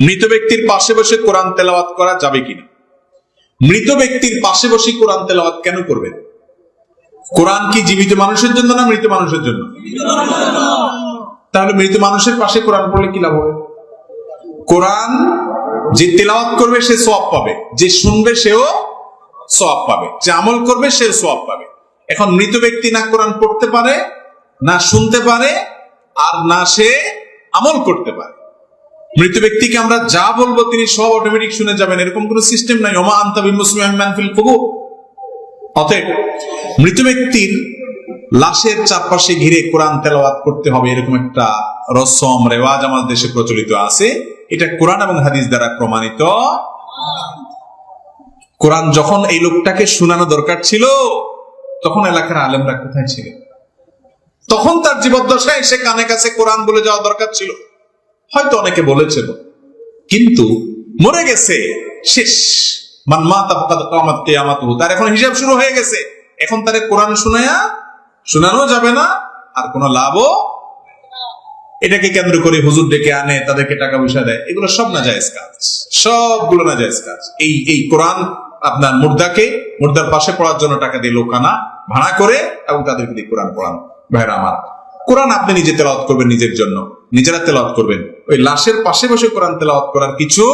মৃত ব্যক্তির পাশে বসে কোরআন তেলাওয়াত করা যাবে কিনা? মৃত ব্যক্তির পাশে বসে কোরআন তেলাওয়াত কেন করবেন? কোরআন কি জীবিত মানুষের জন্য না মৃত মানুষের জন্য? তাহলে মৃত মানুষের পাশে কোরআন পড়লে কি লাভ হবে? কোরআন যে তেলাওয়াত করবে সে সওয়াব পাবে, যে শুনবে সেও সওয়াব পাবে, যে আমল করবে সেও সওয়াব পাবে। এখন মৃত ব্যক্তি না কোরআন পড়তে পারে, না শুনতে পারে, আর না সে আমল করতে পারে। মৃত ব্যক্তিকে আমরা যা বলবো তিনি সব অটোমেটিক শুনে যাবেন, এরকম কোন সিস্টেম নাই। ওমা আনতা বিমুসমিআন মান ফিল কুবুর। অতএব মৃত ব্যক্তির লাশের চারপাশে ঘিরে কোরআন তেলাওয়াত করতে হবে এরকম একটা রসম রেওয়াজ আমাদের দেশে প্রচলিত আছে। এটা কোরআন এবং হাদিস দ্বারা প্রমাণিত। কোরআন যখন এই লোকটাকে শোনানো দরকার ছিল তখন এলাকার আলেমরা কোথায় ছিলেন? তখন তার জীবদ্দশায় সে কানে কাছে কোরআন বলে যাওয়া দরকার ছিল। হয়তো অনেকে বলেছিল, কিন্তু মরে গেছে, শেষ। মান মাতা ফাকাদ কামাত কিয়ামাতুহু, তার এখন হিসাব শুরু হয়ে গেছে। এখন তারে কোরআন শোনানো যাবে না, আর কোনো লাভও। এটাকে কেন্দ্র করে হুজুর ডেকে আনে, তাদেরকে টাকা পয়সা দেয়, এগুলো সব নাজায়েজ কাজ, সবগুলো নাজায়েজ কাজ। এই কোরআন আপনার মুর্দার পাশে পড়ার জন্য টাকা দিয়ে লোক আনা, ভাড়া করে, এবং তাদেরকে দিয়ে কোরআন পড়ানো। ভাইরা আমার, কোরআন আপনি নিজে তেলাওয়াত করবেন, নিজের জন্য নিজেরা তেলাওয়াত করবেন। ওই লাশের পাশে বসে কোরআন তেলাওয়াত করার কিছু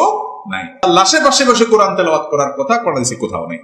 নাই। লাশের পাশে বসে কোরআন তেলাওয়াত করার কথা কোরআনে কোথাও নেই।